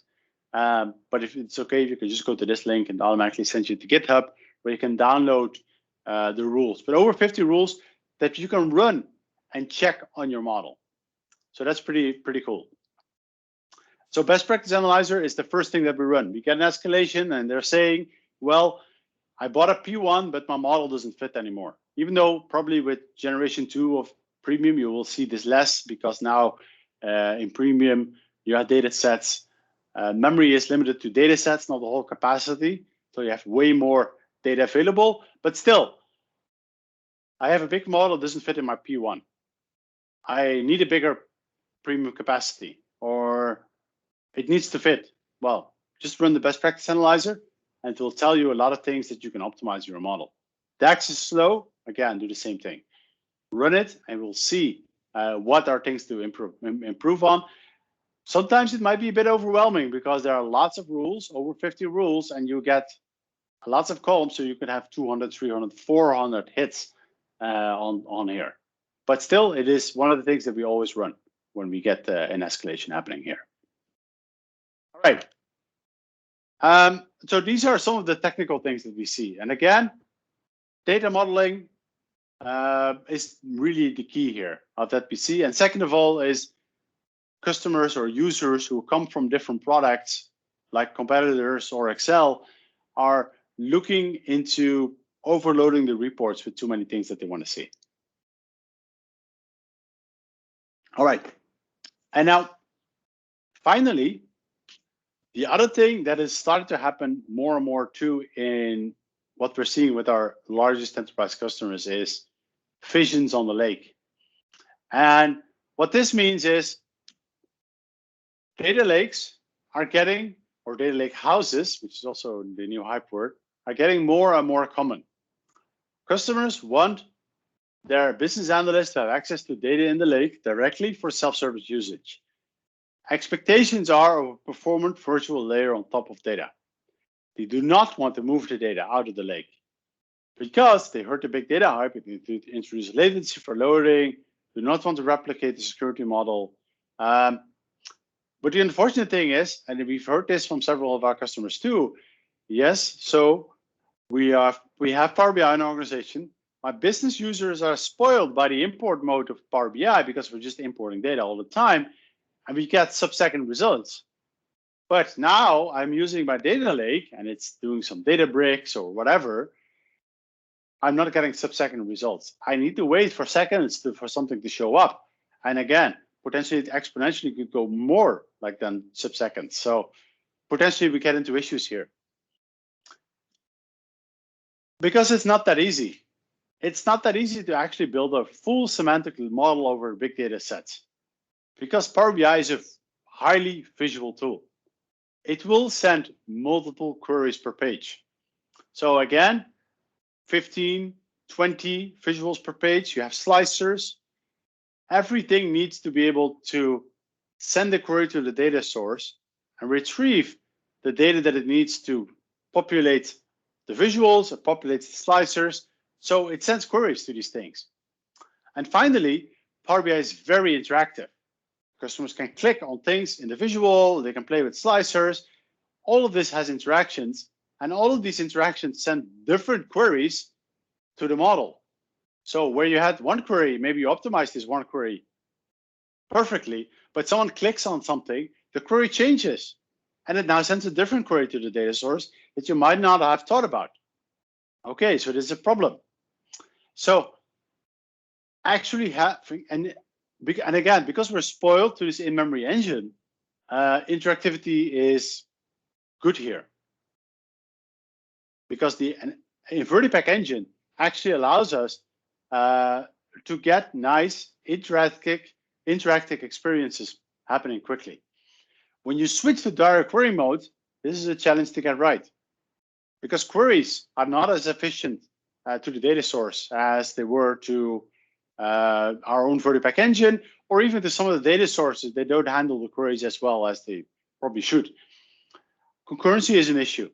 But if it's okay, you can just go to this link and automatically send you to GitHub where you can download the rules. But over 50 rules that you can run and check on your model. So that's pretty cool. So Best Practice Analyzer is the first thing that we run. We get an escalation and they're saying, well, I bought a P1, but my model doesn't fit anymore. Even though probably with generation 2 of Premium, you will see this less because now in Premium, you have data sets. Memory is limited to data sets, not the whole capacity. So you have way more data available, but still, I have a big model that doesn't fit in my P1. I need a bigger premium capacity, or it needs to fit. Well, just run the best practice analyzer, and it will tell you a lot of things that you can optimize your model. DAX is slow, again, do the same thing. Run it, and we'll see what are things to improve on. Sometimes it might be a bit overwhelming because there are lots of rules, over 50 rules, and you get lots of columns, so you can have 200, 300, 400 hits on here. But still, it is one of the things that we always run when we get an escalation happening here. All right. So these are some of the technical things that we see. And again, data modeling is really the key here of that we see. And second of all is customers or users who come from different products like competitors or Excel are looking into overloading the reports with too many things that they want to see. All right. And now, finally, the other thing that has started to happen more and more too in what we're seeing with our largest enterprise customers is fissions on the lake. And what this means is data lakes are getting, or data lake houses, which is also the new hype word, are getting more and more common. Customers want their business analysts to have access to data in the lake directly for self-service usage. Expectations are of a performant virtual layer on top of data. They do not want to move the data out of the lake because they heard the big data hype. It introduced latency for loading, do not want to replicate the security model. But the unfortunate thing is, and we've heard this from several of our customers too, yes, so we have Power BI in our organization. My business users are spoiled by the import mode of Power BI because we're just importing data all the time, and we get sub-second results. But now I'm using my data lake, and it's doing some data bricks or whatever. I'm not getting sub-second results. I need to wait for seconds for something to show up. And again, potentially it exponentially could go more like than sub-seconds. So potentially we get into issues here. Because it's not that easy. It's not that easy to actually build a full semantic model over big data sets. Because Power BI is a highly visual tool. It will send multiple queries per page. So again, 15, 20 visuals per page. You have slicers. Everything needs to be able to send the query to the data source and retrieve the data that it needs to populate the visuals, it populates the slicers. So it sends queries to these things. And finally, Power BI is very interactive. Customers can click on things in the visual, they can play with slicers. All of this has interactions, and all of these interactions send different queries to the model. So where you had one query, maybe you optimized this one query perfectly, but someone clicks on something, the query changes, and it now sends a different query to the data source that you might not have thought about. Okay, so there's a problem. So actually and again, because we're spoiled to this in-memory engine, interactivity is good here. Because the InvertiPack engine actually allows us to get nice interactive experiences happening quickly. When you switch to direct query mode, this is a challenge to get right. Because queries are not as efficient to the data source as they were to our own InvertiPack engine, or even to some of the data sources, they don't handle the queries as well as they probably should. Concurrency is an issue.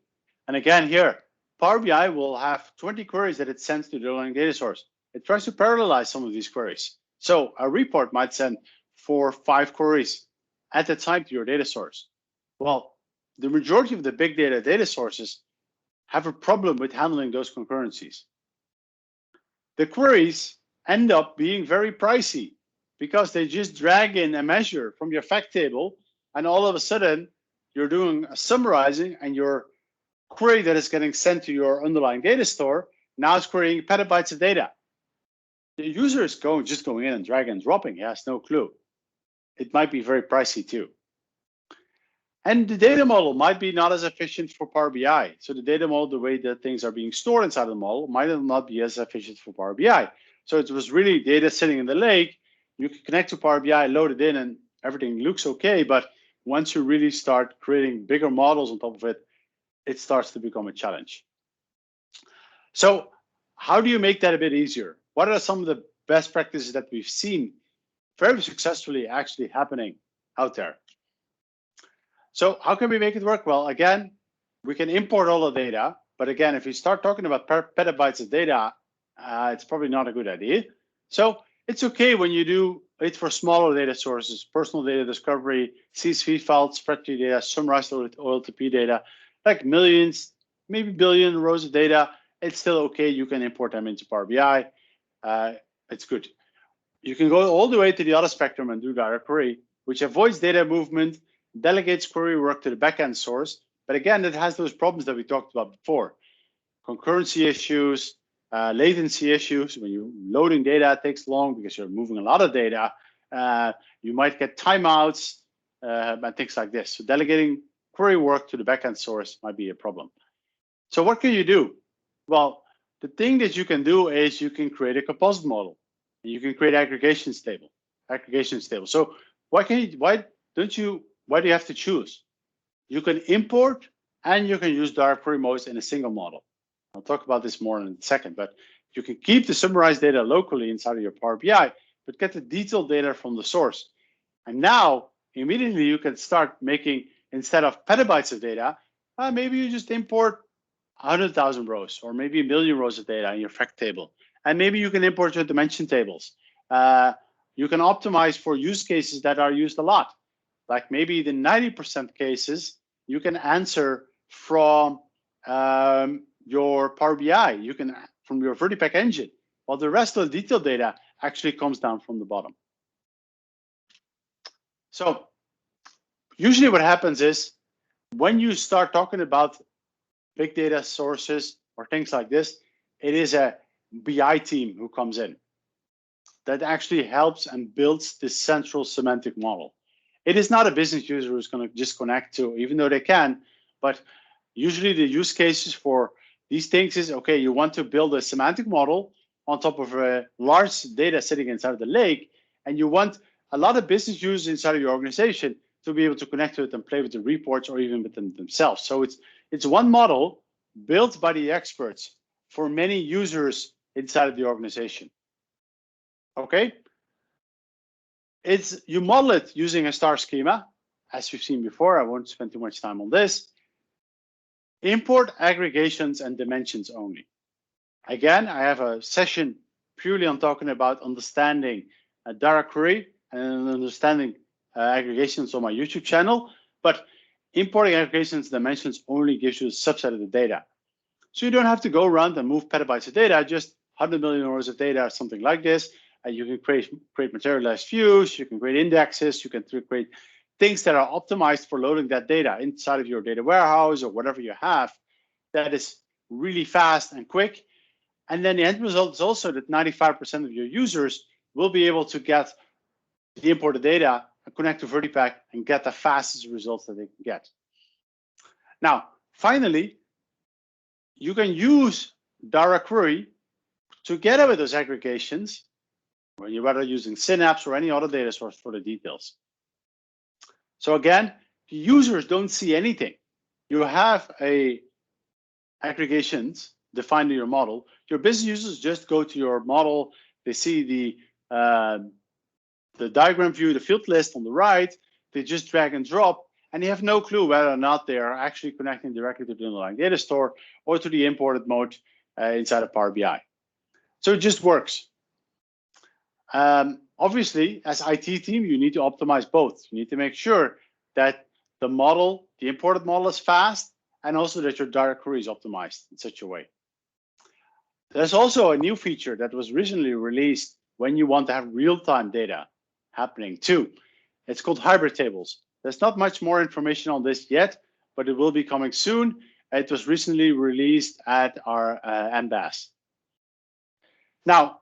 And again, here, Power BI will have 20 queries that it sends to the underlying data source. It tries to parallelize some of these queries. So a report might send 4 or 5 queries at a time to your data source. Well, the majority of the big data sources have a problem with handling those concurrencies. The queries end up being very pricey because they just drag in a measure from your fact table, and all of a sudden you're doing a summarizing, and your query that is getting sent to your underlying data store now is querying petabytes of data. The user is just going in and dragging and dropping. He has no clue. It might be very pricey too. And the data model might be not as efficient for Power BI. So the data model, the way that things are being stored inside the model, might not be as efficient for Power BI. So it was really data sitting in the lake. You can connect to Power BI, load it in, and everything looks okay. But once you really start creating bigger models on top of it, it starts to become a challenge. So how do you make that a bit easier? What are some of the best practices that we've seen very successfully actually happening out there? So how can we make it work? Well, again, we can import all the data. But again, if we start talking about petabytes of data, it's probably not a good idea. So it's okay when you do it for smaller data sources, personal data discovery, CSV files, spreadsheet data, summarized OLTP data, like millions, maybe billion rows of data. It's still okay. You can import them into Power BI. It's good. You can go all the way to the other spectrum and do direct query, which avoids data movement, delegates query work to the backend source. But again, it has those problems that we talked about before. Concurrency issues, latency issues. When you're loading data, it takes long because you're moving a lot of data. You might get timeouts and things like this. So delegating query work to the backend source might be a problem. So what can you do? Well, the thing that you can do is you can create a composite model. And you can create aggregations table. So why do you have to choose? You can import and you can use direct query modes in a single model. I'll talk about this more in a second, but you can keep the summarized data locally inside of your Power BI, but get the detailed data from the source. And now, immediately you can start making, instead of petabytes of data, maybe you just import 100,000 rows or maybe 1 million rows of data in your fact table. And maybe you can import your dimension tables. You can optimize for use cases that are used a lot. Like maybe the 90% cases, you can answer from your Power BI, you can from your VertiPack engine, while the rest of the detailed data actually comes down from the bottom. So usually what happens is when you start talking about big data sources or things like this, it is a BI team who comes in that actually helps and builds this central semantic model. It is not a business user who's going to just connect to, even though they can, but usually the use cases for these things is, okay, you want to build a semantic model on top of a large data sitting inside of the lake, and you want a lot of business users inside of your organization to be able to connect to it and play with the reports or even with them themselves. So it's one model built by the experts for many users inside of the organization. Okay, you model it using a star schema, as we've seen before. I won't spend too much time on this. Import aggregations and dimensions only. Again, I have a session purely on talking about understanding direct query and understanding aggregations on my YouTube channel, but importing aggregations and dimensions only gives you a subset of the data. So you don't have to go around and move petabytes of data, just 100 million rows of data or something like this. You can create materialized views, you can create indexes, you can create things that are optimized for loading that data inside of your data warehouse or whatever you have that is really fast and quick. And then the end result is also that 95% of your users will be able to get the imported data and connect to VertiPack and get the fastest results that they can get. Now, finally, you can use direct query together with those aggregations when you're rather using Synapse or any other data source for the details. So again, the users don't see anything. You have aggregations defined in your model. Your business users just go to your model. They see the diagram view, the field list on the right. They just drag and drop, and they have no clue whether or not they are actually connecting directly to the underlying data store or to the imported mode inside of Power BI. So it just works. Obviously, as IT team, you need to optimize both. You need to make sure that the model, the imported model is fast, and also that your direct query is optimized in such a way. There's also a new feature that was recently released when you want to have real-time data happening too. It's called hybrid tables. There's not much more information on this yet, but it will be coming soon. It was recently released at our MBAS. Now,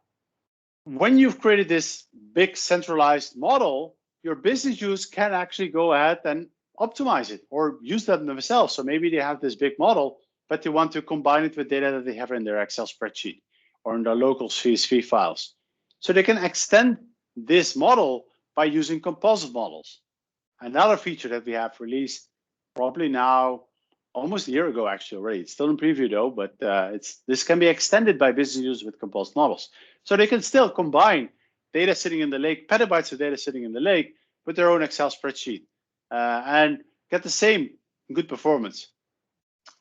when you've created this big centralized model, your business users can actually go ahead and optimize it or use that themselves. So maybe they have this big model, but they want to combine it with data that they have in their Excel spreadsheet or in their local CSV files. So they can extend this model by using composite models. Another feature that we have released probably now almost a year ago, actually already. It's still in preview though, but this can be extended by business users with composite models. So they can still combine data sitting in the lake, petabytes of data sitting in the lake, with their own Excel spreadsheet and get the same good performance.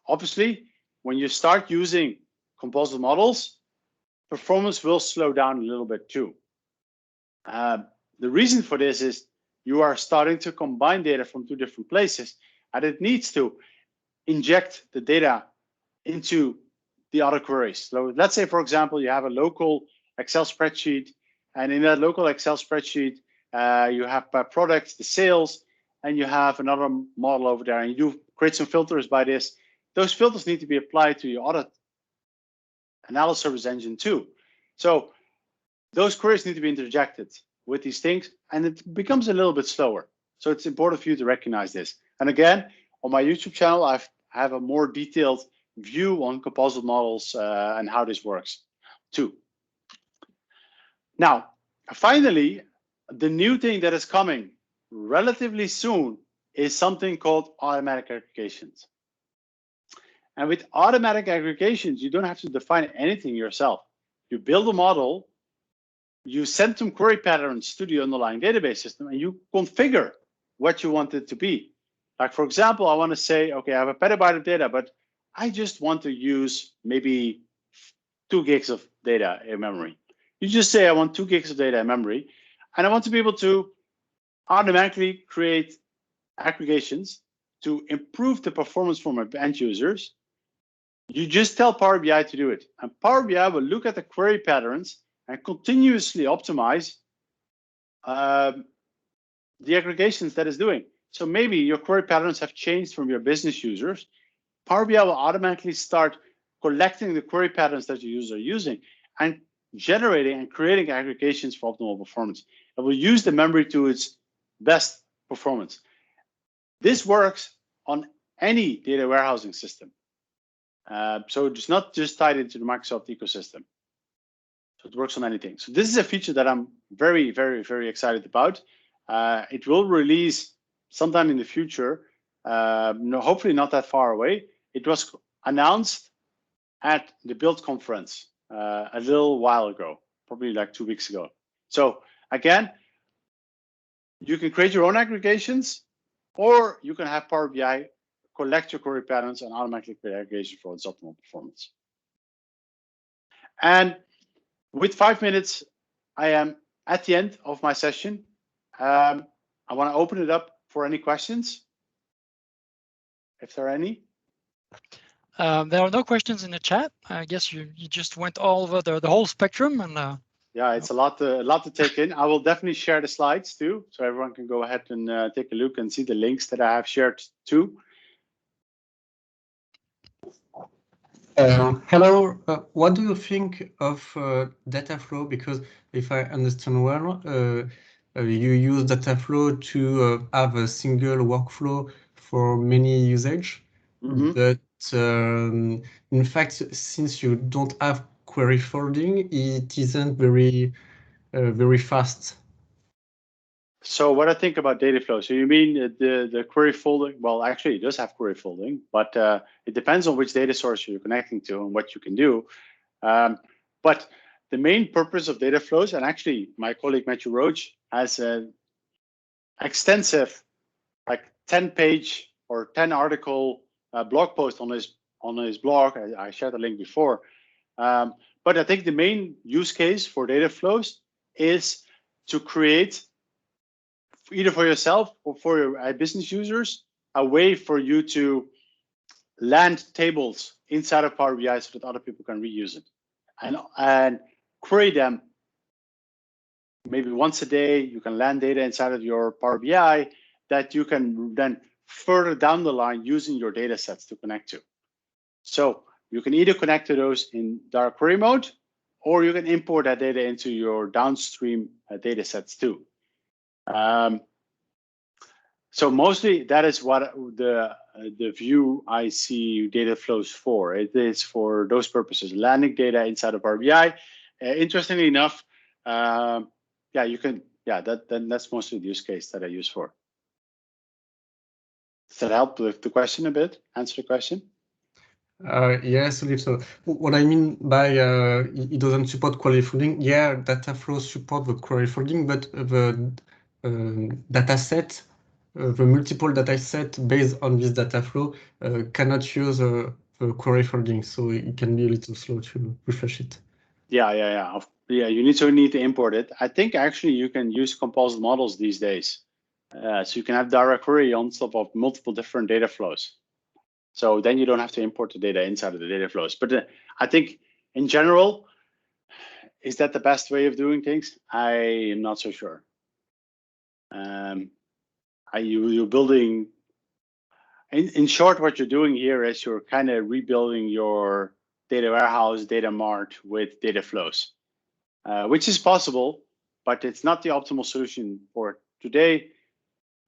Obviously, when you start using composite models, performance will slow down a little bit too. The reason for this is you are starting to combine data from two different places, and it needs to inject the data into the other queries. So let's say, for example, you have a local Excel spreadsheet, and in that local Excel spreadsheet, you have by products, the sales, and you have another model over there, and you do create some filters by this. Those filters need to be applied to your audit analysis service engine too. So those queries need to be interjected with these things, and it becomes a little bit slower. So it's important for you to recognize this. And again, on my YouTube channel, I have a more detailed view on composite models and how this works too. Now, finally, the new thing that is coming relatively soon is something called automatic aggregations. And with automatic aggregations, you don't have to define anything yourself. You build a model, you send some query patterns to the underlying database system, and you configure what you want it to be. Like, for example, I want to say, okay, I have a petabyte of data, but I just want to use maybe 2 gigs of data in memory. You just say, I want 2 gigs of data in memory, and I want to be able to automatically create aggregations to improve the performance for my end users. You just tell Power BI to do it, and Power BI will look at the query patterns and continuously optimize the aggregations that it's doing. So maybe your query patterns have changed from your business users. Power BI will automatically start collecting the query patterns that your users are using and generating and creating aggregations for optimal performance. It will use the memory to its best performance. This works on any data warehousing system. So it's not just tied into the Microsoft ecosystem. So it works on anything. So this is a feature that I'm very, very, very excited about. It will release sometime in the future, hopefully not that far away. It was announced at the Build conference a little while ago, probably like 2 weeks ago. So again, you can create your own aggregations, or you can have Power BI collect your query patterns and automatically create aggregation for its optimal performance. And with 5 minutes, I am at the end of my session. I want to open it up for any questions, if there are any.
There are no questions in the chat. I guess you just went all over the whole spectrum, and
yeah, it's a lot to take in. I will definitely share the slides too, so everyone can go ahead and take a look and see the links that I have shared too.
Hello, what do you think of data flow? Because if I understand well, you use data flow to have a single workflow for many usage.
Mm-hmm.
But in fact, since you don't have query folding, it isn't very fast.
So what I think about data flow, so you mean the query folding? Well, actually it does have query folding, but it depends on which data source you're connecting to and what you can do. But the main purpose of data flows, and actually my colleague Matthew Roach has an extensive, like 10-page or 10-article blog post on his blog. I shared the link before. But I think the main use case for data flows is to create, either for yourself or for your business users, a way for you to land tables inside of Power BI so that other people can reuse it and query them. Maybe once a day, you can land data inside of your Power BI that you can then further down the line using your data sets to connect to. So you can either connect to those in direct query mode, or you can import that data into your downstream data sets too. So mostly that is what the view I see data flows for. It is for those purposes, landing data inside of Power BI. Interestingly enough, yeah, you can, yeah, that's mostly the use case that I use for. Does that help with the question a bit? Answer the question?
Yes, I believe so. What I mean by it doesn't support query folding, yeah, data flows support the query folding, but the data set, the multiple data set based on this data flow cannot use the query folding, so it can be a little slow to refresh it.
Yeah. Yeah, you need to import it. I think actually you can use composite models these days. So you can have direct query on top of multiple different data flows. So then you don't have to import the data inside of the data flows. But I think in general, is that the best way of doing things? I am not so sure. You're building, in short, what you're doing here is you're kind of rebuilding your data warehouse, data mart with data flows, which is possible, but it's not the optimal solution for today.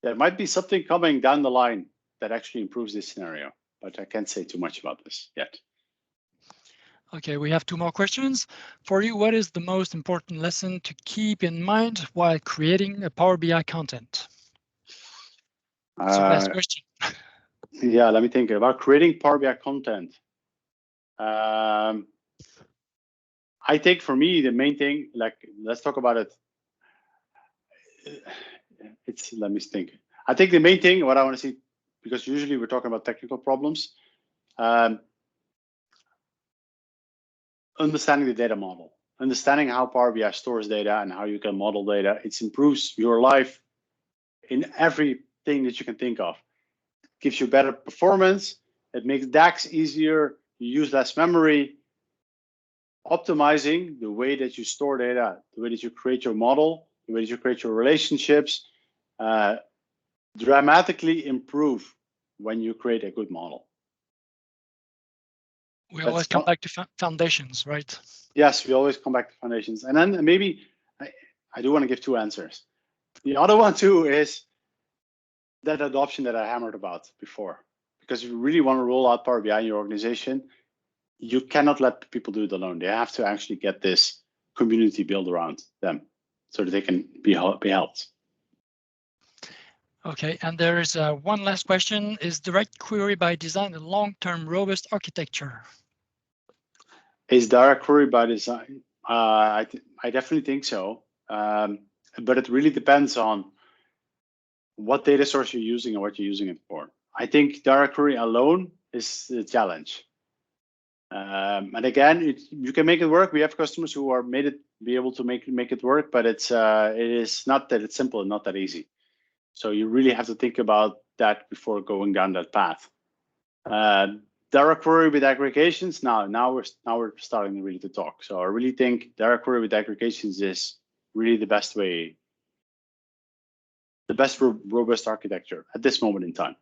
There might be something coming down the line that actually improves this scenario, but I can't say too much about this yet.
Okay, we have 2 more questions. For you, what is the most important lesson to keep in mind while creating a Power BI content? So last question.
Yeah, let me think about creating Power BI content. I think for me, the main thing, like, let's talk about it. Let me think. I think the main thing, what I want to see, because usually we're talking about technical problems, understanding the data model, understanding how Power BI stores data and how you can model data. It improves your life in everything that you can think of. It gives you better performance. It makes DAX easier. You use less memory. Optimizing the way that you store data, the way that you create your model, the way that you create your relationships, dramatically improve when you create a good model.
We always come back to foundations, right?
Yes, we always come back to foundations. And then maybe I do want to give 2 answers. The other one too is that adoption that I hammered about before. Because if you really want to roll out Power BI in your organization, you cannot let people do it alone. They have to actually get this community built around them so that they can be helped.
Okay, and there is one last question. Is direct query by design a long-term robust architecture?
Is direct query by design? I definitely think so. But it really depends on what data source you're using and what you're using it for. I think direct query alone is a challenge. And again, you can make it work. We have customers who are be able to make it work, but it is not that it's simple and not that easy. So you really have to think about that before going down that path. Direct query with aggregations. Now we're starting really to talk. So I really think direct query with aggregations is really the best way, the best robust architecture at this moment in time.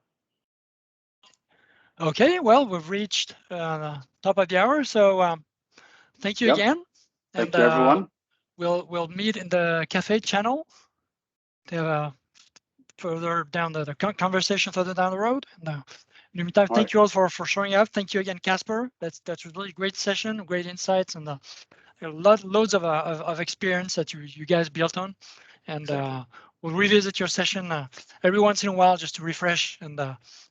Okay, well, we've reached the top of the hour, so thank you again.
Thank you, everyone.
We'll meet in the cafe channel to have further down the conversation further down the road. And in the meantime, thank you all for showing up. Thank you again, Casper. That's a really great session, great insights, and loads of experience that you guys built on. And we'll revisit your session every once in a while just to refresh and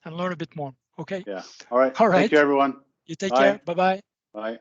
learn a bit more. Okay.
Yeah. All right. Thank you, everyone.
You take care. Bye-bye.
Bye.